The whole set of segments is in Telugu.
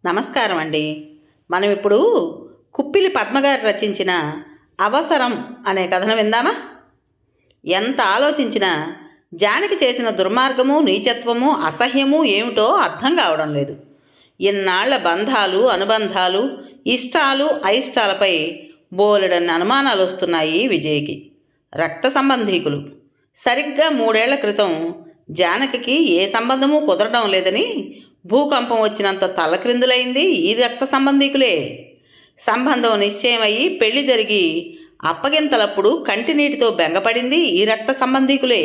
నమస్కారం అండి. మనం ఇప్పుడు కుప్పిలి పద్మగారు రచించిన అవసరం అనే కథను విందామా? ఎంత ఆలోచించినా జానకి చేసిన దుర్మార్గము, నీచత్వము, అసహ్యము ఏమిటో అర్థం కావడం లేదు. ఇన్నాళ్ల బంధాలు, అనుబంధాలు, ఇష్టాలు, అయిష్టాలపై బోలెడన్ని అనుమానాలు వస్తున్నాయి విజయ్కి. రక్త సంబంధీకులు. సరిగ్గా 3 ఏళ్ల క్రితం జానకికి ఏ సంబంధము కుదరడం లేదని భూకంపం వచ్చినంత తలక్రిందులైంది ఈ రక్త సంబంధీకులే. సంబంధం నిశ్చయమయ్యి పెళ్లి జరిగి అప్పగింతలప్పుడు కంటినీటితో బెంగపడింది ఈ రక్త సంబంధీకులే.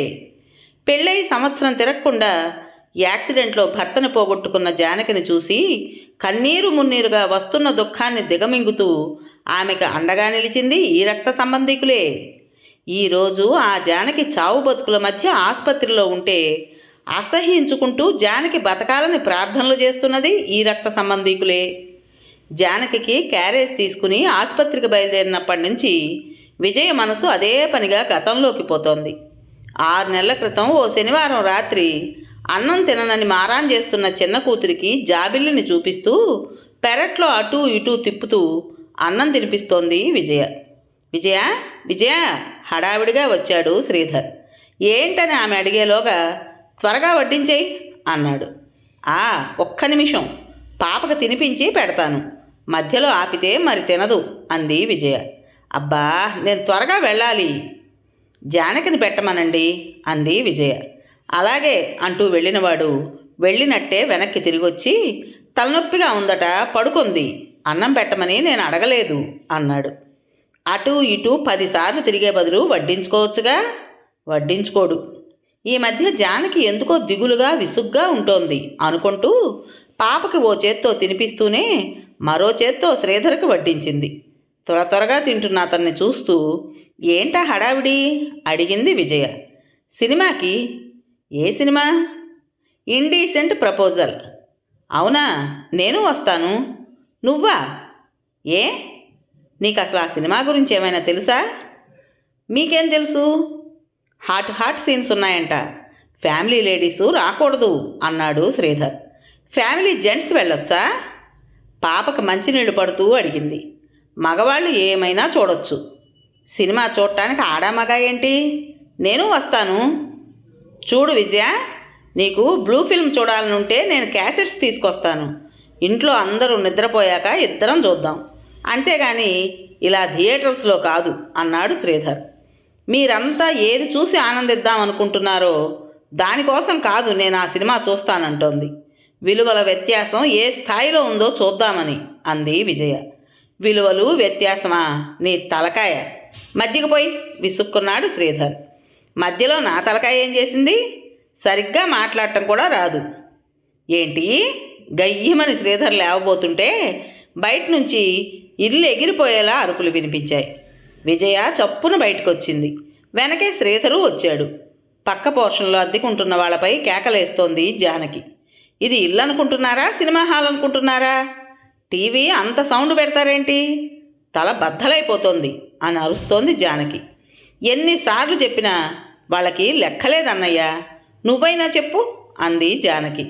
పెళ్ళై సంవత్సరం తిరగకుండా యాక్సిడెంట్లో భర్తను పోగొట్టుకున్న జానకిని చూసి కన్నీరు మున్నీరుగా వస్తున్న దుఃఖాన్ని దిగమింగుతూ ఆమెకు అండగా నిలిచింది ఈ రక్త సంబంధీకులే. ఈరోజు ఆ జానకి చావు బతుకుల మధ్య ఆసుపత్రిలో ఉంటే అసహ్యించుకుంటూ జానకి బతకాలని ప్రార్థనలు చేస్తున్నది ఈ రక్త సంబంధీకులే. జానకికి క్యారేజ్ తీసుకుని ఆసుపత్రికి బయలుదేరినప్పటి నుంచి విజయ మనసు అదే పనిగా గతంలోకి పోతోంది. 6 నెలల క్రితం ఓ శనివారం రాత్రి అన్నం తిననని మారాన్ చేస్తున్న చిన్న కూతురికి జాబిల్లిని చూపిస్తూ పెరట్లో అటూ ఇటూ తిప్పుతూ అన్నం తినిపిస్తోంది విజయ. విజయ విజయ హడావిడిగా వచ్చాడు శ్రీధర్. ఏంటని ఆమె అడిగేలోగా త్వరగా వడ్డించేయి అన్నాడు. ఒక్క నిమిషం, పాపకు తినిపించి పెడతాను, మధ్యలో ఆపితే మరి తినదు అంది విజయ. అబ్బా, నేను త్వరగా వెళ్ళాలి. జానకిని పెట్టమనండి అంది విజయ. అలాగే అంటూ వెళ్ళినవాడు వెళ్ళినట్టే వెనక్కి తిరిగొచ్చి తలనొప్పిగా ఉందట, పడుకుంది, అన్నం పెట్టమని నేను అడగలేదు అన్నాడు. అటూ ఇటూ 10 సార్లు తిరిగే బదులు వడ్డించుకోవచ్చుగా. వడ్డించుకోడు. ఈ మధ్య జానకి ఎందుకో దిగులుగా విసుగ్గా ఉంటోంది అనుకుంటూ పాపకి ఓ చేత్తో తినిపిస్తూనే మరో చేత్తో శ్రీధర్కి వడ్డించింది. త్వరగా తింటున్న అతన్ని చూస్తూ ఏంటా హడావిడి అడిగింది విజయ. సినిమాకి. ఏ సినిమా? Indecent proposal. అవునా, నేను వస్తాను. నువ్వా? ఏ, నీకు అసలు ఆ సినిమా గురించి ఏమైనా తెలుసా? మీకేం తెలుసు? హాట్ సీన్స్ ఉన్నాయంట, ఫ్యామిలీ లేడీసు రాకూడదు అన్నాడు శ్రీధర్. ఫ్యామిలీ జెంట్స్ వెళ్ళొచ్చా? పాపకు మంచినీళ్ళు పడుతూ అడిగింది. మగవాళ్ళు ఏమైనా చూడొచ్చు. సినిమా చూడటానికి ఆడామగా ఏంటి? నేను వస్తాను. చూడు విజయ, నీకు బ్లూ ఫిల్మ్ చూడాలనుంటే నేను క్యాసెట్స్ తీసుకొస్తాను. ఇంట్లో అందరూ నిద్రపోయాక ఇద్దరం చూద్దాం, అంతేగాని ఇలా థియేటర్స్లో కాదు అన్నాడు శ్రీధర్. మీరంతా ఏది చూసి ఆనందిద్దాం అనుకుంటున్నారో దానికోసం కాదు నేను ఆ సినిమా చూస్తానంటోంది. విలువల వ్యత్యాసం ఏ స్థాయిలో ఉందో చూద్దామని అంది విజయ. విలువలు వ్యత్యాసమా? నీ తలకాయ. మజ్జిగపోయి విసుక్కున్నాడు శ్రీధర్. మధ్యలో నా తలకాయ ఏం చేసింది? సరిగ్గా మాట్లాడటం కూడా రాదు. ఏంటి? గయ్యమని శ్రీధర్ లేవబోతుంటే బయట నుంచి ఇల్లు ఎగిరిపోయేలా అరుపులు వినిపించాయి. విజయ చప్పున బయటకొచ్చింది. వెనకే శ్రీధరు వచ్చాడు. పక్క పోర్షన్లో అద్దెకుంటున్న వాళ్ళపై కేకలేస్తోంది జానకి. ఇది ఇల్లు అనుకుంటున్నారా, సినిమా హాల్ అనుకుంటున్నారా? టీవీ అంత సౌండ్ పెడతారేంటి? తల బద్దలైపోతోంది అని అరుస్తోంది జానకి. ఎన్నిసార్లు చెప్పినా వాళ్ళకి లెక్కలేదన్నయ్యా, నువ్వైనా చెప్పు అంది జానకి.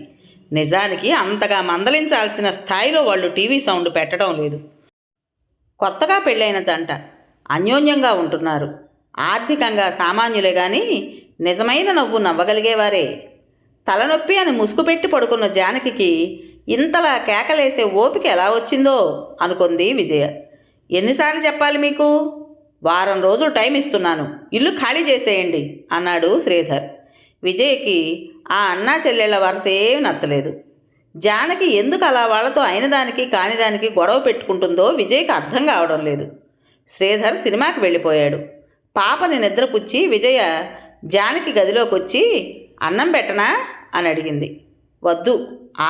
నిజానికి అంతగా మందలించాల్సిన స్థాయిలో వాళ్ళు టీవీ సౌండ్ పెట్టడం లేదు. కొత్తగా పెళ్ళైన జంట అన్యోన్యంగా ఉంటున్నారు. ఆర్థికంగా సామాన్యులే కానీ నిజమైన నవ్వు నవ్వగలిగేవారే. తలనొప్పి అని ముసుగు పెట్టి పడుకున్న జానకికి ఇంతలా కేకలేసే ఓపిక ఎలా వచ్చిందో అనుకుంది విజయ. ఎన్నిసార్లు చెప్పాలి మీకు? వారం రోజులు టైం ఇస్తున్నాను, ఇల్లు ఖాళీ చేసేయండి అన్నాడు శ్రీధర్. విజయ్కి ఆ అన్నా చెల్లెళ్ల వరసేం నచ్చలేదు. జానకి ఎందుకు అలా వాళ్లతో అయినదానికి కానిదానికి గొడవ పెట్టుకుంటుందో విజయ్కి అర్థం కావడం లేదు. శ్రీధర్ సినిమాకి వెళ్ళిపోయాడు. పాపని నిద్రపుచ్చి విజయ జానకి గదిలోకి వచ్చి అన్నం పెట్టనా అని అడిగింది. వద్దు,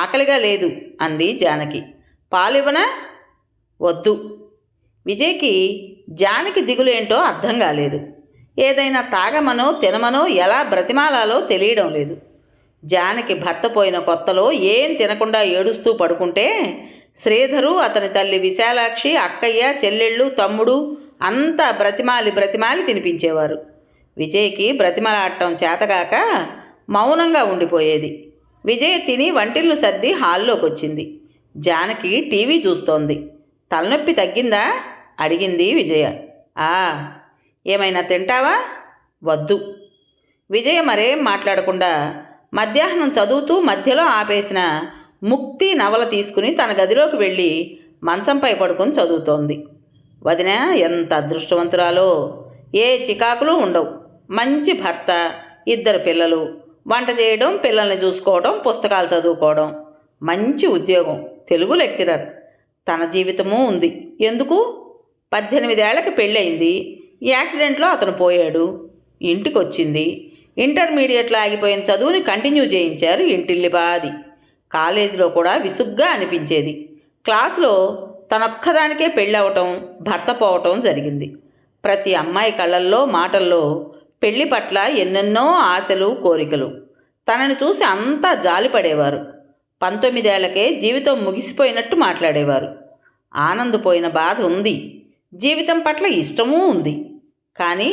ఆకలిగా లేదు అంది జానకి. పాలివ్వనా? వద్దు. విజయ్కి జానకి దిగులేంటో అర్థం కాలేదు. ఏదైనా తాగమనో తినమనో ఎలా బ్రతిమాలాలో తెలియడం లేదు. జానకి భర్త పోయిన కొత్తలో ఏం తినకుండా ఏడుస్తూ పడుకుంటే శ్రీధరు, అతని తల్లి విశాలాక్షి, అక్కయ్య, చెల్లెళ్ళు, తమ్ముడు అంతా బ్రతిమాలి తినిపించేవారు. విజయ్కి బ్రతిమలాడటం చేతగాక మౌనంగా ఉండిపోయేది. విజయ తిని వంటిల్లు సర్ది హాల్లోకి వచ్చింది. జానకి టీవీ చూస్తోంది. తలనొప్పి తగ్గిందా అడిగింది విజయ. ఆ. ఏమైనా తింటావా? వద్దు. విజయ మరేం మాట్లాడకుండా మధ్యాహ్నం చదువుతూ మధ్యలో ఆపేసిన ముక్తి నవల తీసుకుని తన గదిలోకి వెళ్ళి మంచంపై పడుకొని చదువుతోంది. వదిన ఎంత అదృష్టవంతురాలో. ఏ చికాకులు ఉండవు. మంచి భర్త, 2 పిల్లలు, వంట చేయడం, పిల్లల్ని చూసుకోవడం, పుస్తకాలు చదువుకోవడం, మంచి ఉద్యోగం, తెలుగు లెక్చరర్. తన జీవితము ఉంది. ఎందుకు? 18 ఏళ్లకి పెళ్ళయింది. యాక్సిడెంట్లో అతను పోయాడు. ఇంటికొచ్చింది. ఇంటర్మీడియట్లో ఆగిపోయిన చదువుని కంటిన్యూ చేయించారు ఇంటిల్లిపాది. కాలేజీలో కూడా విసుగ్గా అనిపించేది. క్లాసులో తనొక్కదానికే పెళ్ళవటం, భర్త పోవటం జరిగింది. ప్రతి అమ్మాయి కళ్ళల్లో మాటల్లో పెళ్లి పట్ల ఎన్నెన్నో ఆశలు, కోరికలు. తనని చూసి అంతా జాలిపడేవారు. 19 ఏళ్లకే జీవితం ముగిసిపోయినట్టు మాట్లాడేవారు. ఆనందపోయిన బాధ ఉంది. జీవితం పట్ల ఇష్టమూ ఉంది. కానీ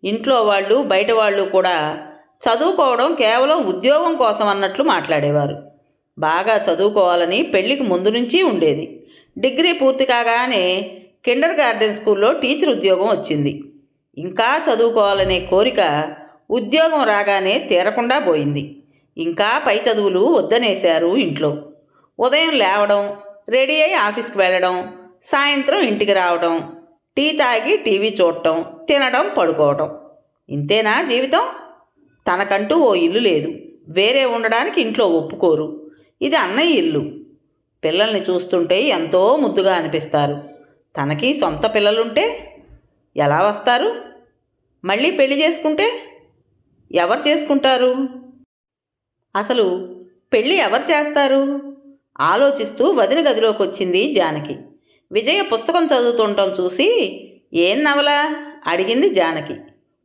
ఇంట్లో వాళ్ళు, బయట వాళ్ళు కూడా చదువుకోవడం కేవలం ఉద్యోగం కోసం అన్నట్లు మాట్లాడేవారు. బాగా చదువుకోవాలని పెళ్లికి ముందు నుంచి ఉండేది. డిగ్రీ పూర్తి కాగానే కిండర్ గార్డెన్ స్కూల్లో టీచర్ ఉద్యోగం వచ్చింది. ఇంకా చదువుకోవాలనే కోరిక ఉద్యోగం రాగానే తీరకుండా పోయింది. ఇంకా పై చదువులు వద్దనేశారు ఇంట్లో. ఉదయం లేవడం, రెడీ అయి ఆఫీస్కి వెళ్ళడం, సాయంత్రం ఇంటికి రావడం, టీ తాగి టీవీ చూడటం, తినడం, పడుకోవటం. ఇంతేనా జీవితం? తనకంటూ ఓ ఇల్లు లేదు. వేరే ఉండడానికి ఇంట్లో ఒప్పుకోరు. ఇది అన్నయ్య ఇల్లు. పిల్లల్ని చూస్తుంటే ఎంతో ముద్దుగా అనిపిస్తారు. తనకి సొంత పిల్లలుంటే ఎలా వస్తారు? మళ్ళీ పెళ్లి చేసుకుంటే ఎవరు చేసుకుంటారు? అసలు పెళ్ళి ఎవరు చేస్తారు? ఆలోచిస్తూ వదిన గదిలోకి వచ్చింది జానకి. విజయ పుస్తకం చదువుతుండటం చూసి, ఏం నవలా అడిగింది జానకి.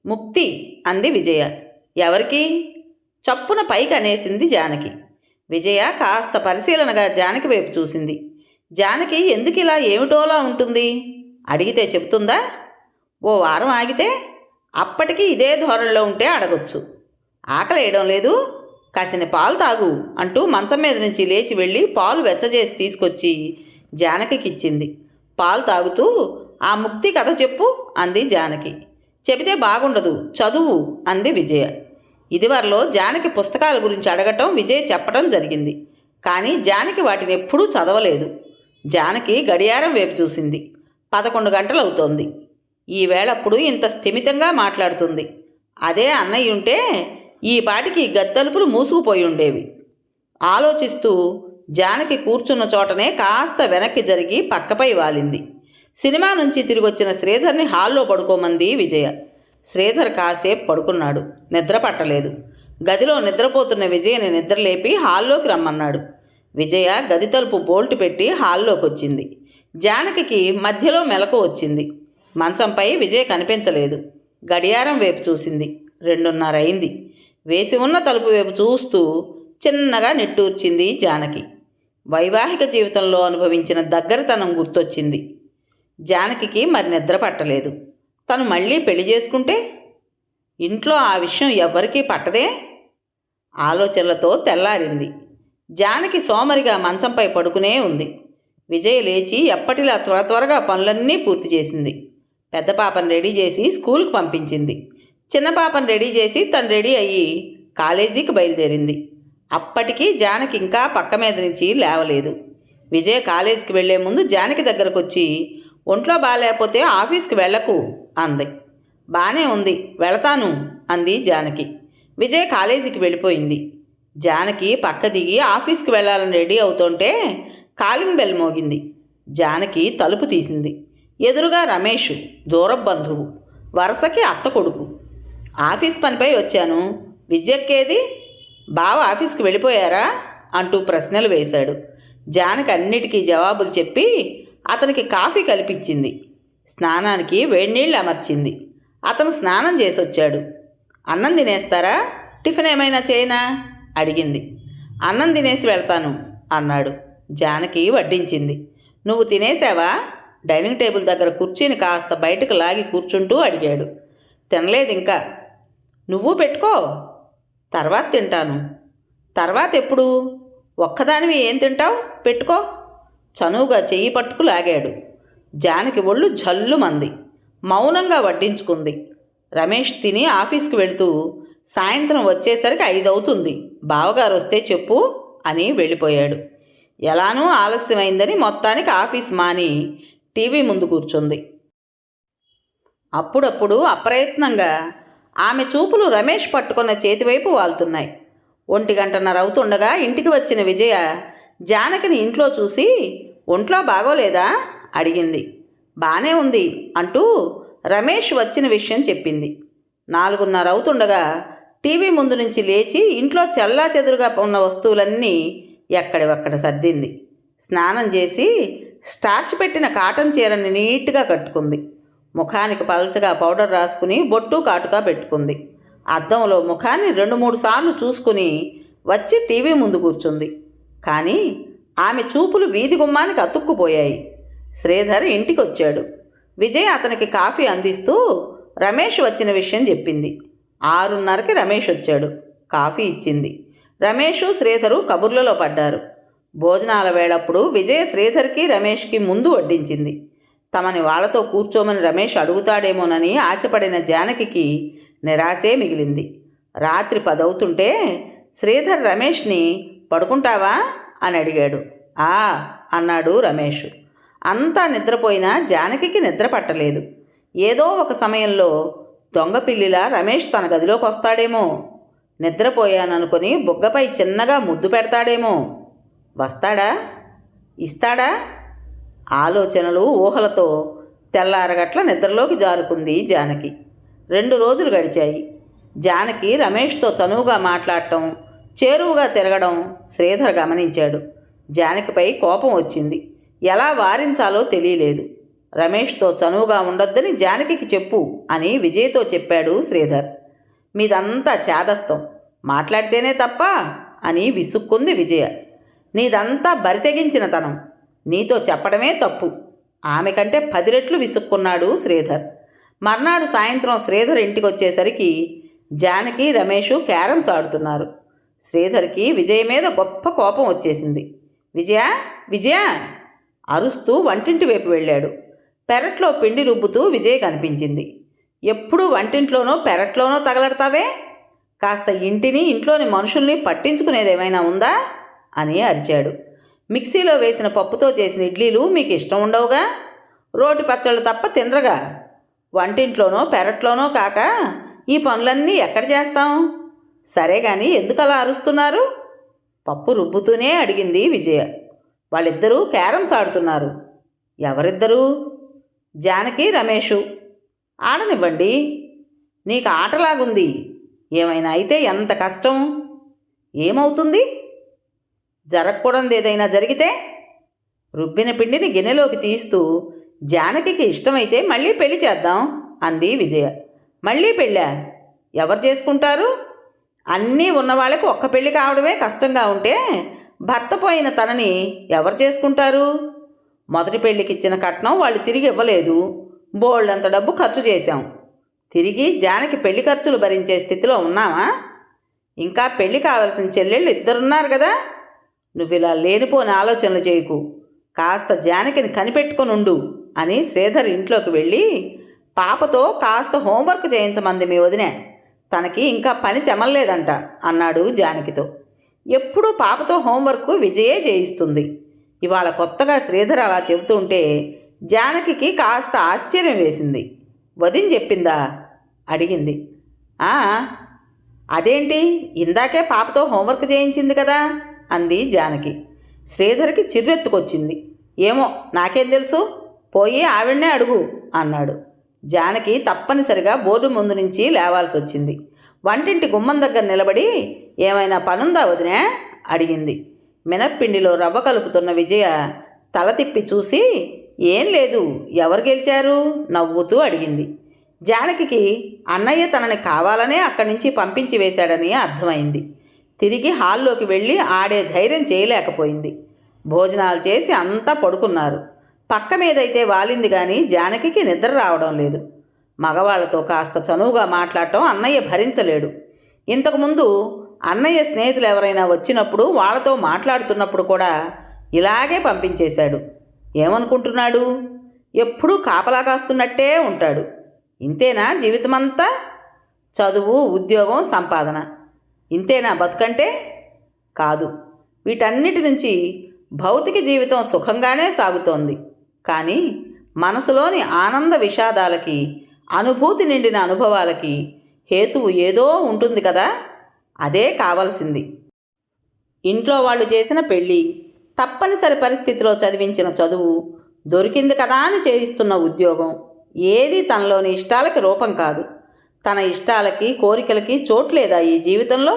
ముక్తి అంది విజయ. ఎవరికి? చప్పున పైకి అనేసింది జానకి. విజయ కాస్త పరిశీలనగా జానకి వైపు చూసింది. జానకి ఎందుకు ఇలా ఏమిటోలా ఉంటుంది? అడిగితే చెబుతుందా? ఓ వారం ఆగితే అప్పటికి ఇదే ధోరణిలో ఉంటే అడగొచ్చు. ఆకలేయడం లేదు, కాసిన పాలు తాగు అంటూ మంచం మీద నుంచి లేచి వెళ్ళి పాలు వెచ్చజేసి తీసుకొచ్చి జానకికి ఇచ్చింది. పాలు తాగుతూ, ఆ ముక్తి కథ చెప్పు అంది జానకి. చెబితే బాగుండదు, చదువు అంది విజయ. ఇదివరలో జానకి పుస్తకాల గురించి అడగటం, విజయ్ చెప్పడం జరిగింది. కానీ జానకి వాటిని ఎప్పుడూ చదవలేదు. జానకి గడియారం వైపు చూసింది. 11 గంటలు అవుతోంది. ఈవేళప్పుడు ఇంత స్థిమితంగా మాట్లాడుతుంది. అదే అన్నయ్య ఉంటే ఈ పాటికి గద్దలుపులు మూసుకుపోయి ఉండేవి. ఆలోచిస్తూ జానకి కూర్చున్న చోటనే కాస్త వెనక్కి జరిగి పక్కపై వాలింది. సినిమా నుంచి తిరిగొచ్చిన శ్రీధర్ని హాల్లో పడుకోమంది విజయ. శ్రీధర్ కాసేపు పడుకున్నాడు. నిద్ర పట్టలేదు. గదిలో నిద్రపోతున్న విజయని నిద్రలేపి హాల్లోకి రమ్మన్నాడు. విజయ గది తలుపు బోల్టు పెట్టి హాల్లోకి వచ్చింది. జానకి మధ్యలో మెలకు వచ్చింది. మంచంపై విజయ కనిపించలేదు. గడియారం వైపు చూసింది. 2:30 అయింది. వేసి ఉన్న తలుపు వైపు చూస్తూ చిన్నగా నిట్టూర్చింది జానకి. వైవాహిక జీవితంలో అనుభవించిన దగ్గరతనం గుర్తొచ్చింది. జానకి మరి నిద్ర పట్టలేదు. తను మళ్ళీ పెళ్లి చేసుకుంటే ఇంట్లో ఆ విషయం ఎవ్వరికీ పట్టదే? ఆలోచనలతో తెల్లారింది. జానకి సోమరిగా మంచంపై పడుకునే ఉంది. విజయ లేచి ఎప్పటిలా త్వరగా పనులన్నీ పూర్తి చేసింది. పెద్ద పాపను రెడీ చేసి స్కూల్కి పంపించింది. చిన్న పాపను రెడీ చేసి తను రెడీ అయ్యి కాలేజీకి బయలుదేరింది. అప్పటికీ జానకి ఇంకా పక్క మీద నుంచి లేవలేదు. విజయ కాలేజీకి వెళ్లే ముందు జానకి దగ్గరకు వచ్చి, ఒంట్లో బాగాలేకపోతే ఆఫీస్కి వెళ్ళకు అంది. బానే ఉంది, వెళతాను అంది జానకి. విజయ కాలేజీకి వెళ్ళిపోయింది. జానకి పక్క దిగి ఆఫీస్కి వెళ్ళాలని రెడీ అవుతుంటే కాలింగ్ బెల్ మోగింది. జానకి తలుపు తీసింది. ఎదురుగా రమేష్, దూరపు బంధువు, వరుసకి అత్త కొడుకు. ఆఫీస్ పనిపై వచ్చాను, విజయక్కేది? బావ ఆఫీస్కి వెళ్ళిపోయారా అంటూ ప్రశ్నలు వేశాడు. జానకి అన్నిటికీ జవాబులు చెప్పి అతనికి కాఫీ కలిపిచ్చింది. స్నానానికి వేడినీళ్ళు అమర్చింది. అతను స్నానం చేసి వచ్చాడు. అన్నం తినేస్తారా? టిఫిన్ ఏమైనా చేయనా అడిగింది. అన్నం తినేసి వెళ్తాను అన్నాడు. జానకి వడ్డించింది. నువ్వు తినేసావా? డైనింగ్ టేబుల్ దగ్గర కుర్చీని కాస్త బయటకు లాగి కూర్చుంటూ అడిగాడు. తినలేదు ఇంకా. నువ్వు పెట్టుకో, తర్వాత తింటాను. తర్వాత ఎప్పుడు? ఒక్కదానివి ఏం తింటావు? పెట్టుకో చనువుగా చెయ్యి పట్టుకు లాగాడు. జానకి ఒళ్ళు జల్లుమంది. మౌనంగా వడ్డించుకుంది. రమేష్ తిని ఆఫీస్కి వెళుతూ సాయంత్రం వచ్చేసరికి 5 అవుతుంది, బావగారు వస్తే చెప్పు అని వెళ్ళిపోయాడు. ఎలానూ ఆలస్యమైందని మొత్తానికి ఆఫీస్ మాని టీవీ ముందు కూర్చుంది. అప్పుడప్పుడు అప్రయత్నంగా ఆమె చూపులు రమేష్ పట్టుకున్న చేతివైపు వాళ్తున్నాయి. 1:30 అవుతుండగా ఇంటికి వచ్చిన విజయ జానకిని ఇంట్లో చూసి, ఒంట్లో బాగోలేదా అడిగింది. బానే ఉంది అంటూ రమేష్ వచ్చిన విషయం చెప్పింది. 4:30 అవుతుండగా టీవీ ముందు నుంచి లేచి ఇంట్లో చెల్లాచెదురుగా ఉన్న వస్తువులన్నీ ఎక్కడివక్కడ సర్దింది. స్నానం చేసి స్టార్చ్ పెట్టిన కాటన్ చీరని నీట్గా కట్టుకుంది. ముఖానికి పల్చగా పౌడర్ రాసుకుని బొట్టు కాటుగా పెట్టుకుంది. అద్దంలో ముఖాన్ని 2-3 సార్లు చూసుకుని వచ్చి టీవీ ముందు కూర్చుంది. కానీ ఆమె చూపులు వీధి గుమ్మానికి అతుక్కుపోయాయి. శ్రీధర్ ఇంటికి వచ్చాడు. విజయ్ అతనికి కాఫీ అందిస్తూ రమేష్ వచ్చిన విషయం చెప్పింది. 6:30కి రమేష్ వచ్చాడు. కాఫీ ఇచ్చింది. రమేషు శ్రీధరు కబుర్లలో పడ్డారు. భోజనాల వేళప్పుడు విజయ శ్రీధర్కి రమేష్కి ముందు వడ్డించింది. తమని వాళ్లతో కూర్చోమని రమేష్ అడుగుతాడేమోనని ఆశపడిన జానకికి నిరాశే మిగిలింది. రాత్రి 10 అవుతుంటే శ్రీధర్ రమేష్ని పడుకుంటావా అని అడిగాడు. ఆ అన్నాడు రమేష్. అంతా నిద్రపోయినా జానకికి నిద్ర పట్టలేదు. ఏదో ఒక సమయంలో దొంగపిల్లిలా రమేష్ తన గదిలోకి వస్తాడేమో, నిద్రపోయాననుకొని బుగ్గపై చిన్నగా ముద్దు పెడతాడేమో, వస్తాడా, ఇస్తాడా? ఆలోచనలు ఊహలతో తెల్లారగట్ల నిద్రలోకి జారుకుంది జానకి. 2 రోజులు గడిచాయి. జానకి రమేష్తో చనువుగా మాట్లాడటం, చేరువుగా తిరగడం శ్రీధర్ గమనించాడు. జానకిపై కోపం వచ్చింది. ఎలా వారించాలో తెలియలేదు. రమేష్తో చనువుగా ఉండొద్దని జానకికి చెప్పు అని విజయ్తో చెప్పాడు శ్రీధర్. మీదంతా చేదస్తం, మాట్లాడితేనే తప్ప అని విసుక్కుంది విజయ. నీదంతా బరితెగించిన తనం, నీతో చెప్పడమే తప్పు. ఆమె కంటే 10 రెట్లు విసుక్కున్నాడు శ్రీధర్. మర్నాడు సాయంత్రం శ్రీధర్ ఇంటికి వచ్చేసరికి జానకి రమేషు క్యారమ్స్ ఆడుతున్నారు. శ్రీధర్కి విజయ మీద గొప్ప కోపం వచ్చేసింది. విజయ విజయ అరుస్తూ వంటింటి వైపు వెళ్ళాడు. పెరట్లో పిండి రుబ్బుతూ విజయ కనిపించింది. ఎప్పుడూ వంటింట్లోనో పెరట్లోనో తగలడతావే, కాస్త ఇంటిని ఇంట్లోని మనుషుల్ని పట్టించుకునేదేమైనా ఉందా అని అరిచాడు. మిక్సీలో వేసిన పప్పుతో చేసిన ఇడ్లీలు మీకు ఇష్టం ఉండవుగా, రోటి పచ్చళ్ళు తప్ప తినరుగా. వంటింట్లోనో పెరట్లోనో కాక ఈ పనులన్నీ ఎక్కడ చేస్తాం? సరే కానీ ఎందుకు అలా అరుస్తున్నారు? పప్పు రుబ్బుతూనే అడిగింది విజయ. వాళ్ళిద్దరూ క్యారమ్స్ ఆడుతున్నారు. ఎవరిద్దరూ? జానకి రమేషు. ఆడనివ్వండి, నీకు ఆటలాగుంది. ఏమైనా అయితే ఎంత కష్టం. ఏమవుతుంది? జరగకూడదు ఏదైనా జరిగితే? రుబ్బిన పిండిని గిన్నెలోకి తీస్తూ జానకికి ఇష్టమైతే మళ్ళీ పెళ్లి చేద్దాం అంది విజయ. మళ్ళీ పెళ్ళా? ఎవరు చేసుకుంటారు? అన్నీ ఉన్నవాళ్ళకి ఒక్క పెళ్ళి కావడమే కష్టంగా ఉంటే భర్త పోయిన తనని ఎవరు చేసుకుంటారు? మొదటి పెళ్ళికి ఇచ్చిన కట్నం వాళ్ళు తిరిగి ఇవ్వలేదు. బోల్డంత డబ్బు ఖర్చు చేశాం. తిరిగి జానకి పెళ్లి ఖర్చులు భరించే స్థితిలో ఉన్నామా? ఇంకా పెళ్లి కావలసిన చెల్లెళ్ళు 2 ఉన్నారు కదా. నువ్వు ఇలా లేనిపోని ఆలోచనలు చేయకు, కాస్త జానకిని కనిపెట్టుకొని ఉండు అని శ్రీధర్ ఇంట్లోకి వెళ్ళి పాపతో కాస్త హోంవర్క్ చేయించమంది మీ వదినే. తనకి ఇంకా పని తెమల్లేదంట అన్నాడు జానకితో. ఎప్పుడూ పాపతో హోంవర్క్ విజయే చేయిస్తుంది. ఇవాళ కొత్తగా శ్రీధర్ అలా చెబుతుంటే జానకికి కాస్త ఆశ్చర్యం వేసింది. వదిన చెప్పిందా అడిగింది. అదేంటి, ఇందాకే పాపతో హోంవర్క్ చేయించింది కదా అంది జానకి. శ్రీధర్కి చిర్రెత్తుకొచ్చింది. ఏమో నాకేం తెలుసు, పోయి ఆవిడనే అడుగు అన్నాడు. జానకి తప్పనిసరిగా బోర్డు ముందు నుంచి లేవాల్సి వచ్చింది. వంటింటి గుమ్మం దగ్గర నిలబడి ఏమైనా పనుందా వదినే అడిగింది. మినప్పిండిలో రవ్వ కలుపుతున్న విజయ తల తిప్పి చూసి ఏం లేదు, ఎవరు గెలిచారు నవ్వుతూ అడిగింది. జానకికి అన్నయ్య తనని కావాలనే అక్కడి నుంచి పంపించి వేశాడని అర్థమైంది. తిరిగి హాల్లోకి వెళ్ళి ఆడే ధైర్యం చేయలేకపోయింది. భోజనాలు చేసి అంతా పడుకున్నారు. పక్క మీదైతే వాలింది కానీ జానకికి నిద్ర రావడం లేదు. మగవాళ్లతో కాస్త చనువుగా మాట్లాడటం అన్నయ్య భరించలేడు. ఇంతకుముందు అన్నయ్య స్నేహితులు ఎవరైనా వచ్చినప్పుడు వాళ్ళతో మాట్లాడుతున్నప్పుడు కూడా ఇలాగే పంపించేశాడు. ఏమనుకుంటున్నాడు? ఎప్పుడూ కాపలా కాస్తున్నట్టే ఉంటాడు. ఇంతేనా జీవితమంతా? చదువు, ఉద్యోగం, సంపాదన, ఇంతేనా బతుకంటే? కాదు. వీటన్నిటి నుంచి భౌతిక జీవితం సుఖంగానే సాగుతోంది. కానీ మనసులోని ఆనంద విషాదాలకి, అనుభూతి నిండిన అనుభవాలకి హేతువు ఏదో ఉంటుంది కదా, అదే కావలసింది. ఇంట్లో వాళ్ళు చేసిన పెళ్ళి, తప్పనిసరి పరిస్థితిలో చదివించిన చదువు, దొరికింది కదా అని చేయిస్తున్న ఉద్యోగం ఏది తనలోని ఇష్టాలకి రూపం కాదు. తన ఇష్టాలకి, కోరికలకి చోట్లేదా ఈ జీవితంలో?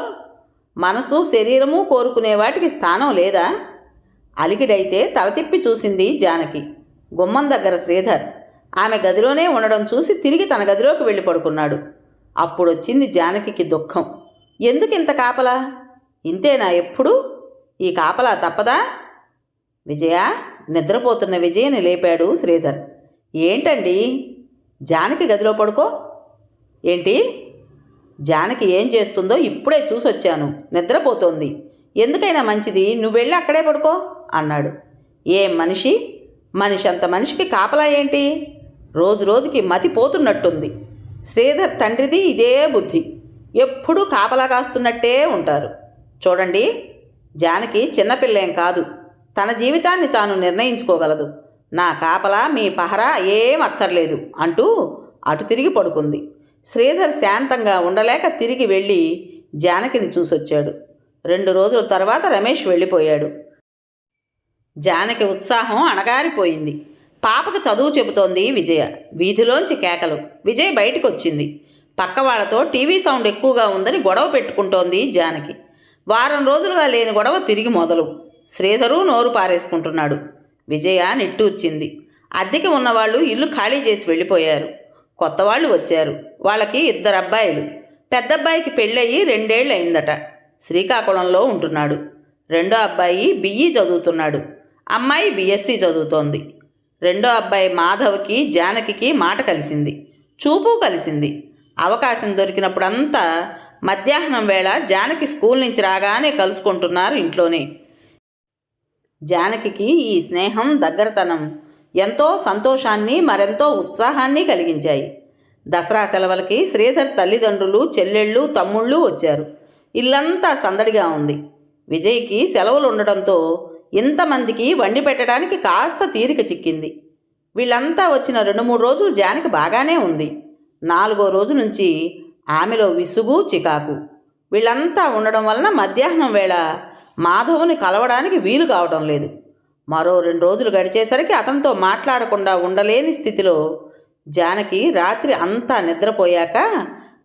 మనసు, శరీరము కోరుకునే వాటికి స్థానం లేదా? అలికిడైతే తల తిప్పి చూసింది జానకి. గుమ్మం దగ్గర శ్రీధర్ ఆమె గదిలోనే ఉండడం చూసి తిరిగి తన గదిలోకి వెళ్ళి పడుకున్నాడు. అప్పుడొచ్చింది జానకికి దుఃఖం. ఎందుకింత కాపలా? ఇంతేనా ఎప్పుడు? ఈ కాపలా తప్పదా? విజయ, నిద్రపోతున్న విజయని లేపాడు శ్రీధర్. ఏంటండి? జానకి గదిలో పడుకో. ఏంటి? జానకి ఏం చేస్తుందో ఇప్పుడే చూసొచ్చాను. నిద్రపోతోంది. ఎందుకైనా మంచిది నువ్వెళ్ళి అక్కడే పడుకో అన్నాడు. ఏం మనిషి? మనిషి అంత మనిషికి కాపలా ఏంటి? రోజు రోజుకి మతి పోతున్నట్టుంది. శ్రీధర్ తండ్రిది ఇదే బుద్ధి. ఎప్పుడూ కాపలా కాస్తున్నట్టే ఉంటారు. చూడండి, జానకి చిన్నపిల్లేం కాదు. తన జీవితాన్ని తాను నిర్ణయించుకోగలదు. నా కాపలా, మీ పహరా ఏం అక్కర్లేదు అంటూ అటు తిరిగి పడుకుంది. శ్రీధర్ శాంతంగా ఉండలేక తిరిగి వెళ్ళి జానకిని చూసొచ్చాడు. 2 రోజుల తర్వాత రమేష్ వెళ్ళిపోయాడు. జానకి ఉత్సాహం అణగారిపోయింది. పాపకు చదువు చెబుతోంది విజయ. వీధిలోంచి కేకలు. విజయ్ బయటకు వచ్చింది. పక్క వాళ్లతో టీవీ సౌండ్ ఎక్కువగా ఉందని గొడవ పెట్టుకుంటోంది జానకి. వారం రోజులుగా లేని గొడవ తిరిగి మొదలు. శ్రీధరు నోరు పారేసుకుంటున్నాడు. విజయ నిట్టూర్చింది. అద్దెకి ఉన్నవాళ్ళు ఇల్లు ఖాళీ చేసి వెళ్ళిపోయారు. కొత్త వాళ్ళు వచ్చారు. వాళ్ళకి 2 అబ్బాయిలు. పెద్దబ్బాయికి పెళ్ళయి 2 ఏళ్ళు అయిందట. శ్రీకాకుళంలో ఉంటున్నాడు. రెండో అబ్బాయి బిఈ చదువుతున్నాడు. అమ్మాయి బిఎస్సి చదువుతోంది. రెండో అబ్బాయి మాధవ్కి జానకికి మాట కలిసింది, చూపు కలిసింది. అవకాశం దొరికినప్పుడంతా మధ్యాహ్నం వేళ జానకి స్కూల్ నుంచి రాగానే కలుసుకుంటున్నారు ఇంట్లోనే. జానకికి ఈ స్నేహం, దగ్గరతనం ఎంతో సంతోషాన్ని, మరెంతో ఉత్సాహాన్ని కలిగించాయి. దసరా సెలవులకి శ్రీధర్ తల్లిదండ్రులు, చెల్లెళ్ళు, తమ్ముళ్ళు వచ్చారు. ఇల్లంతా సందడిగా ఉంది. విజయ్కి సెలవులు ఉండడంతో ఇంతమందికి వండి పెట్టడానికి కాస్త తీరిక చిక్కింది. వీళ్ళంతా వచ్చిన 2-3 రోజులు జానకి బాగానే ఉంది. 4వ రోజు నుంచి ఆమెలో విసుగు, చికాకు. వీళ్ళంతా ఉండడం వలన మధ్యాహ్నం వేళ మాధవుని కలవడానికి వీలు కావడం లేదు. మరో 2 రోజులు గడిచేసరికి అతనితో మాట్లాడకుండా ఉండలేని స్థితిలో జానకి రాత్రి అంతా నిద్రపోయాక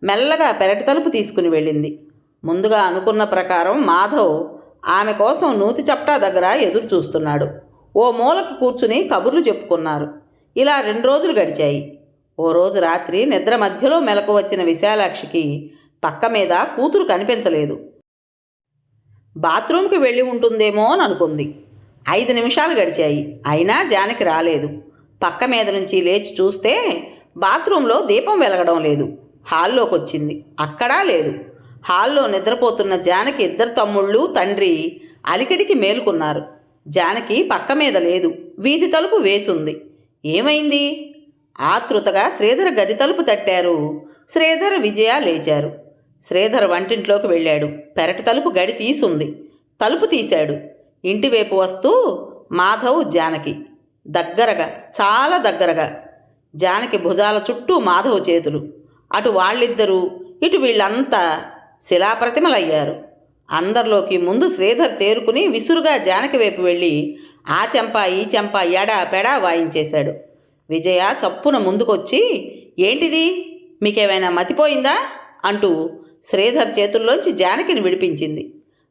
మెల్లగా పెరటి తలుపు తీసుకుని వెళ్ళింది. ముందుగా అనుకున్న ప్రకారం మాధవ్ ఆమె కోసం నూతి చప్టా దగ్గర ఎదురు చూస్తున్నాడు. ఓ మూలకు కూర్చుని కబుర్లు చెప్పుకున్నారు. ఇలా 2 రోజులు గడిచాయి. ఓ రోజు రాత్రి నిద్ర మధ్యలో మెలకు వచ్చిన విశాలాక్షికి పక్క మీద కూతురు కనిపించలేదు. బాత్రూంకి వెళ్ళి ఉంటుందేమో అని అనుకుంది. 5 నిమిషాలు గడిచాయి. అయినా జానకి రాలేదు. పక్క మీద నుంచి లేచి చూస్తే బాత్రూంలో దీపం వెలగడం లేదు. హాల్లోకి వచ్చింది. అక్కడా లేదు. హాల్లో నిద్రపోతున్న జానకి 2 తమ్ముళ్ళు, తండ్రి అలికిడికి మేలుకున్నారు. జానకి పక్క మీద లేదు. వీధి తలుపు వేసుంది. ఏమైంది? ఆతృతగా శ్రీధర్ గది తలుపు తట్టారు. శ్రీధర్, విజయ లేచారు. శ్రీధర్ వంటింట్లోకి వెళ్ళాడు. పెరటి తలుపు గడి తీసుంది. తలుపు తీశాడు. ఇంటివైపు వస్తూ మాధవ్, జానకి దగ్గరగా, చాలా దగ్గరగా. జానకి భుజాల చుట్టూ మాధవ్ చేతులు. అటు వాళ్ళిద్దరూ, ఇటు వీళ్ళంతా శిలాప్రతిమలయ్యారు. అందరిలోకి ముందు శ్రీధర్ తేరుకుని విసురుగా జానకి వైపు వెళ్ళి ఆ చెంప ఈ చెంప ఎడా పెడా వాయించేశాడు. విజయ చప్పున ముందుకొచ్చి, ఏంటిది, మీకేమైనా మతిపోయిందా అంటూ శ్రీధర్ చేతుల్లోంచి జానకిని విడిపించింది.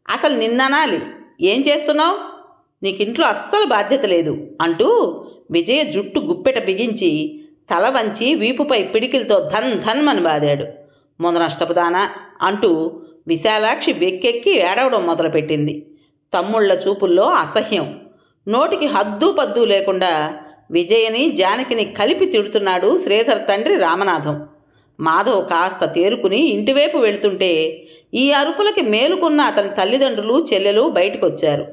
అసలు నిన్ననాలి, ఏం చేస్తున్నావు? నీకింట్లో అస్సలు బాధ్యత లేదు అంటూ విజయ జుట్టు గుప్పెట బిగించి తల వంచి వీపుపై పిడికిలతో ధన్ ధన్మని బాదాడు. ముదనష్టపదానా అంటూ విశాలాక్షి వెక్కెక్కి ఏడవడం మొదలుపెట్టింది. తమ్ముళ్ల చూపుల్లో అసహ్యం. నోటికి హద్దు పద్దు లేకుండా విజయని, జానకిని కలిపి తిడుతున్నాడు శ్రీధర్ తండ్రి రామనాథం. మాధవ్ కాస్త తేరుకుని ఇంటివైపు వెళుతుంటే ఈ అరుపులకి మేలుకున్న అతని తల్లిదండ్రులు, చెల్లెలు బయటకొచ్చారు.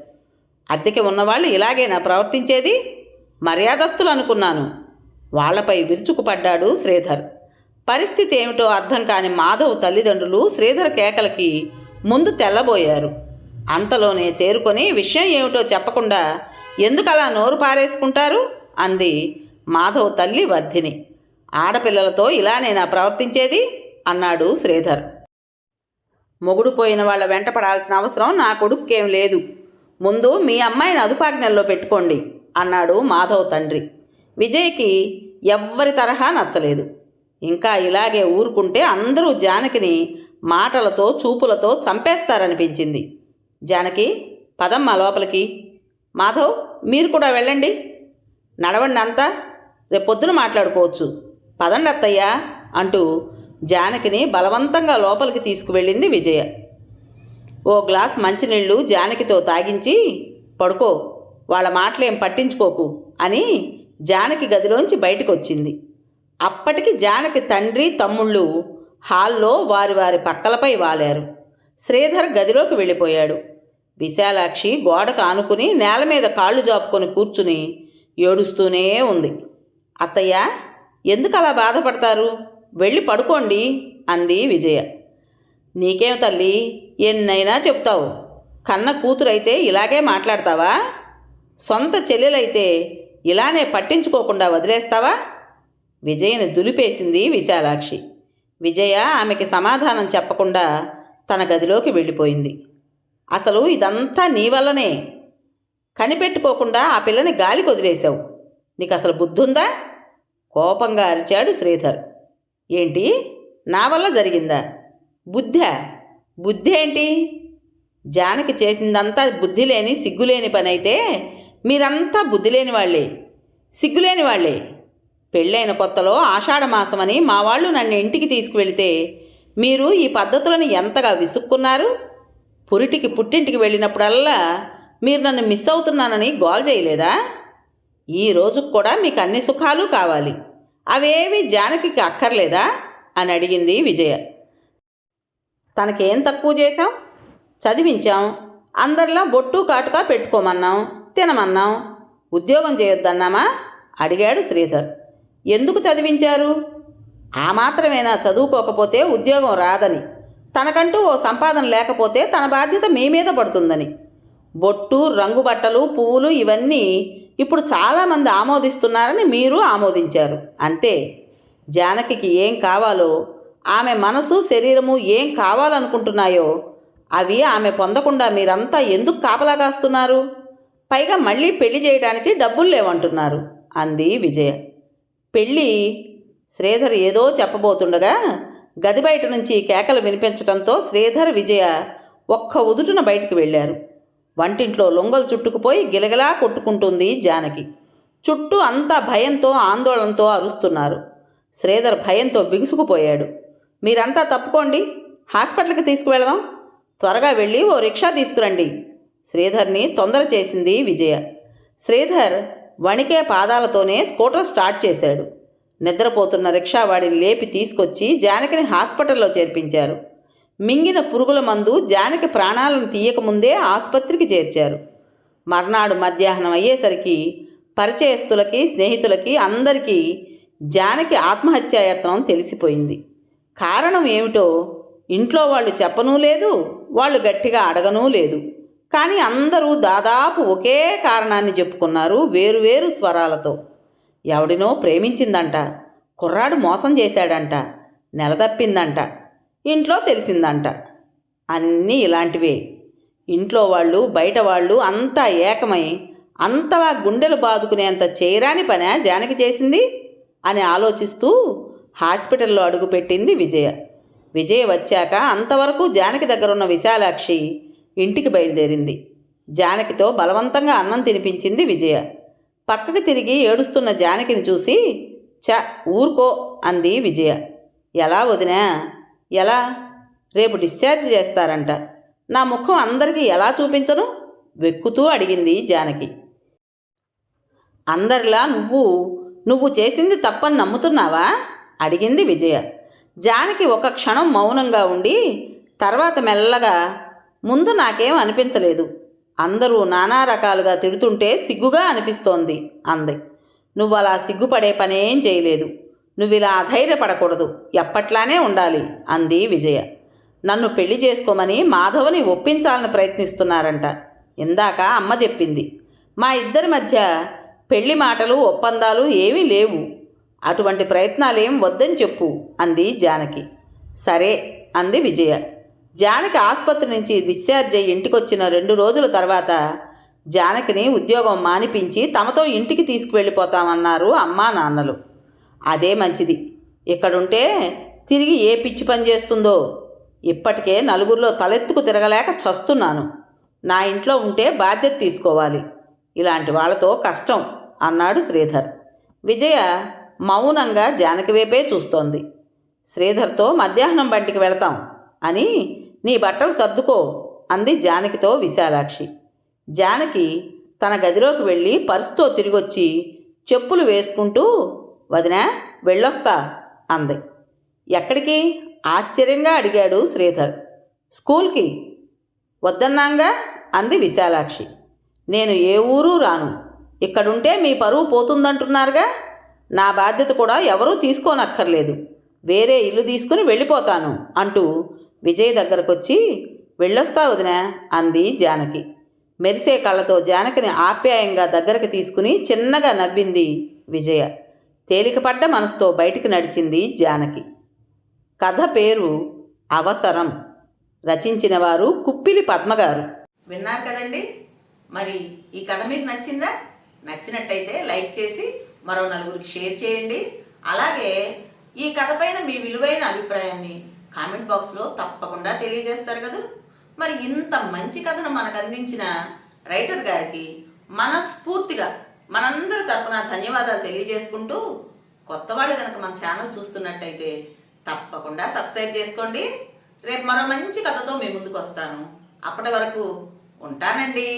అద్దెకి ఉన్నవాళ్ళు ఇలాగేనా ప్రవర్తించేది? మర్యాదస్తులు అనుకున్నాను. వాళ్లపై విరుచుకుపడ్డాడు శ్రీధర్. పరిస్థితి ఏమిటో అర్థం కాని మాధవ్ తల్లిదండ్రులు శ్రీధర్ కేకలకి ముందు తెల్లబోయారు. అంతలోనే తేరుకొని విషయం ఏమిటో చెప్పకుండా ఎందుకలా నోరు పారేసుకుంటారు అంది మాధవ్ తల్లి వర్ధిని. ఆడపిల్లలతో ఇలానేనా ప్రవర్తించేది అన్నాడు శ్రీధర్. మొగుడు పోయిన వాళ్ళ వెంట పడాల్సిన అవసరం నా కొడుక్కేం లేదు. ముందు మీ అమ్మాయిని అదుపాజ్ఞల్లో పెట్టుకోండి అన్నాడు మాధవ్ తండ్రి. విజయ్కి ఎవ్వరి తరహా నచ్చలేదు. ఇంకా ఇలాగే ఊరుకుంటే అందరూ జానకిని మాటలతో చూపులతో చంపేస్తారనిపించింది. జానకి, పదమ్మా లోపలికి. మాధవ్, మీరు కూడా వెళ్ళండి. నడవండి అంతా, రేపొద్దున మాట్లాడుకోవచ్చు. పదండి అత్తయ్యా అంటూ జానకిని బలవంతంగా లోపలికి తీసుకువెళ్ళింది విజయ. ఓ గ్లాస్ మంచినీళ్ళు జానకితో తాగించి, పడుకో, వాళ్ళ మాటలేం పట్టించుకోకు అని జానకి గదిలోంచి బయటకు వచ్చింది. అప్పటికి జానకి తండ్రి తమ్ముళ్ళు హాల్లో వారి వారి పక్కలపై వాలారు. శ్రీధర్ గదిలోకి వెళ్ళిపోయాడు. విశాలాక్షి గోడకు ఆనుకుని నేల మీద కాళ్ళు జాపుకొని కూర్చుని ఏడుస్తూనే ఉంది. అత్తయ్య, ఎందుకు అలా బాధపడతారు? వెళ్ళి పడుకోండి అంది విజయ. నీకేం తల్లి, ఎన్నైనా చెప్తావు. కన్న కూతురైతే ఇలాగే మాట్లాడతావా? సొంత చెల్లెలైతే ఇలానే పట్టించుకోకుండా వదిలేస్తావా? విజయని దులిపేసింది విశాలాక్షి. విజయ ఆమెకి సమాధానం చెప్పకుండా తన గదిలోకి వెళ్ళిపోయింది. అసలు ఇదంతా నీ వల్లనే. కనిపెట్టుకోకుండా ఆ పిల్లని గాలికి వదిలేశావు. నీకు అసలు బుద్ధుందా? కోపంగా అరిచాడు శ్రీధర్. ఏంటి, నా వల్ల జరిగిందా? బుద్ధి ఏంటి? జానకి చేసిందంతా బుద్ధి లేని సిగ్గులేని పని అయితే మీరంతా బుద్ధి లేని వాళ్ళే, సిగ్గులేని వాళ్ళే. పెళ్ళైన కొత్తలో ఆషాఢమాసమని మా వాళ్ళు నన్ను ఇంటికి తీసుకువెళితే మీరు ఈ పద్ధతులను ఎంతగా విసుక్కున్నారు. పుట్టింటికి వెళ్ళినప్పుడల్లా మీరు నన్ను మిస్ అవుతున్నానని గోల్ చేయలేదా? ఈ రోజుకు కూడా మీకు అన్ని సుఖాలు కావాలి, అవేవి జానకికి అక్కర్లేదా అని అడిగింది విజయ. తనకేం తక్కువ చేశాం? చదివించాం, అందరిలా బొట్టు కాటుగా పెట్టుకోమన్నాం, తినమన్నాం. ఉద్యోగం చేయొద్దన్నామా అడిగాడు శ్రీధర్. ఎందుకు చదివించారు? ఆ మాత్రమేనా చదువుకోకపోతే ఉద్యోగం రాదని, తనకంటూ ఓ సంపాదన లేకపోతే తన బాధ్యత మీ మీద పడుతుందని. బొట్టు, రంగు బట్టలు, పువ్వులు ఇవన్నీ ఇప్పుడు చాలామంది ఆమోదిస్తున్నారని మీరు ఆమోదించారు, అంతే. జానకికి ఏం కావాలో, ఆమె మనసు శరీరము ఏం కావాలనుకుంటున్నాయో అవి ఆమె పొందకుండా మీరంతా ఎందుకు కాపలా కాస్తున్నారు? పైగా మళ్ళీ పెళ్లి చేయడానికి డబ్బులు లేవంటున్నారు అంది విజయ. పెళ్ళి? శ్రీధర్ ఏదో చెప్పబోతుండగా గది బయట నుంచి కేకలు వినిపించటంతో శ్రీధర్, విజయ ఒక్క ఉదుటున బయటికి వెళ్ళారు. వంటింట్లో లొంగలు చుట్టుకుపోయి గిలగిలా కొట్టుకుంటుంది జానకి. చుట్టూ అంతా భయంతో ఆందోళనతో అరుస్తున్నారు. శ్రీధర్ భయంతో బిగుసుకుపోయాడు. మీరంతా తప్పుకోండి, హాస్పిటల్కి తీసుకువెళదాం. త్వరగా వెళ్ళి ఓ రిక్షా తీసుకురండి. శ్రీధర్ని తొందర చేసింది విజయ. శ్రీధర్ వణికే పాదాలతోనే స్కూటర్ స్టార్ట్ చేశాడు. నిద్రపోతున్న రిక్షావాడిని లేపి తీసుకొచ్చి జానకిని హాస్పిటల్లో చేర్పించారు. మింగిన పురుగుల మందు జానకి ప్రాణాలను తీయకముందే ఆసుపత్రికి చేర్చారు. మర్నాడు మధ్యాహ్నం అయ్యేసరికి పరిచయస్తులకి, స్నేహితులకి అందరికీ జానకి ఆత్మహత్యాయత్నం తెలిసిపోయింది. కారణం ఏమిటో ఇంట్లో వాళ్ళు చెప్పనూ లేదు, వాళ్ళు గట్టిగా అడగనూ లేదు. కానీ అందరూ దాదాపు ఒకే కారణాన్ని చెప్పుకున్నారు, వేరువేరు స్వరాలతో. ఎవడినో ప్రేమించిందంట, కుర్రాడు మోసం చేశాడంట, నెలతప్పిందంట, ఇంట్లో తెలిసిందంట. అన్నీ ఇలాంటివే. ఇంట్లో వాళ్ళు బయట వాళ్ళు అంతా ఏకమై అంతలా గుండెలు బాదుకునేంత చేయరాని పనా జానకి చేసింది అని ఆలోచిస్తూ హాస్పిటల్లో అడుగుపెట్టింది విజయ. విజయ వచ్చాక అంతవరకు జానకి దగ్గరున్న విశాలాక్షి ఇంటికి బయలుదేరింది. జానకితో బలవంతంగా అన్నం తినిపించింది విజయ. పక్కకి తిరిగి ఏడుస్తున్న జానకిని చూసి ఊరుకో అంది విజయ. ఎలా వదినా, ఎలా? రేపు డిశ్చార్జ్ చేస్తారంట. నా ముఖం అందరికీ ఎలా చూపించను? వెక్కుతూ అడిగింది జానకి. అందరిలా నువ్వు చేసింది తప్పని నమ్ముతున్నావా అడిగింది విజయ. జానకి ఒక క్షణం మౌనంగా ఉండి తర్వాత మెల్లగా, ముందు నాకేం అనిపించలేదు, అందరూ నానా రకాలుగా తిడుతుంటే సిగ్గుగా అనిపిస్తోంది అంది. నువ్వు అలా సిగ్గుపడే పనేం చేయలేదు. నువ్వు ఇలా అధైర్యపడకూడదు, ఎప్పట్లానే ఉండాలి అంది విజయ. నన్ను పెళ్లి చేసుకోమని మాధవని ఒప్పించాలని ప్రయత్నిస్తున్నారంట. ఇందాక అమ్మ చెప్పింది. మా ఇద్దరి మధ్య పెళ్లి మాటలు ఒప్పందాలు ఏమీ లేవు. అటువంటి ప్రయత్నాలేం వద్దని చెప్పు అంది జానకి. సరే అంది విజయ. జానకి ఆసుపత్రి నుంచి డిశ్చార్జ్ అయ్యి ఇంటికొచ్చిన 2 రోజుల తర్వాత జానకిని ఉద్యోగం మానిపించి తమతో ఇంటికి తీసుకువెళ్ళిపోతామన్నారు అమ్మా నాన్నలు. అదే మంచిది. ఇక్కడుంటే తిరిగి ఏ పిచ్చి పని చేస్తుందో. ఇప్పటికే నలుగురిలో తలెత్తుకు తిరగలేక చస్తున్నాను. నా ఇంట్లో ఉంటే బాధ్యత తీసుకోవాలి. ఇలాంటి వాళ్ళతో కష్టం అన్నాడు శ్రీధర్. విజయ మౌనంగా జానకి వైపే చూస్తోంది. శ్రీధర్తో మధ్యాహ్నం బండికి వెళతాం అని నీ బట్టలు సర్దుకో అంది జానకితో విశాలాక్షి. జానకి తన గదిలోకి వెళ్ళి పర్సుతో తిరిగొచ్చి చెప్పులు వేసుకుంటూ వదినా వెళ్ళొస్తా అంది. ఎక్కడికి ఆశ్చర్యంగా అడిగాడు శ్రీధర్. స్కూల్కి. వద్దన్నాంగా అంది విశాలాక్షి. నేను ఏ ఊరు రాను. ఇక్కడుంటే మీ పరువు పోతుందంటున్నారుగా. నా బాధ్యత కూడా ఎవరూ తీసుకోనక్కర్లేదు. వేరే ఇల్లు తీసుకుని వెళ్ళిపోతాను అంటూ విజయ్ దగ్గరకొచ్చి వెళ్ళొస్తా వదినా అంది జానకి. మెరిసే కళ్ళతో జానకిని ఆప్యాయంగా దగ్గరకు తీసుకుని చిన్నగా నవ్వింది విజయ. తేలికపడ్డ మనసుతో బయటికి నడిచింది జానకి. కథ పేరు అవసరం. రచించిన వారు కుప్పిలి పద్మగారు. విన్నారు కదండి. మరి ఈ కథ మీకు నచ్చిందా? నచ్చినట్టయితే లైక్ చేసి మరో నలుగురికి షేర్ చేయండి. అలాగే ఈ కథ పైన మీ విలువైన అభిప్రాయాన్ని కామెంట్ బాక్స్లో తప్పకుండా తెలియజేస్తారు కదా. మరి ఇంత మంచి కథను మనకు అందించిన రైటర్ గారికి మనస్ఫూర్తిగా మనందరి తరపున ధన్యవాదాలు తెలియజేసుకుంటూ, కొత్త వాళ్ళు కనుక మన ఛానల్ చూస్తున్నట్టయితే తప్పకుండా సబ్స్క్రైబ్ చేసుకోండి. రేపు మరో మంచి కథతో మీ ముందుకు వస్తాను. అప్పటి వరకు ఉంటానండి.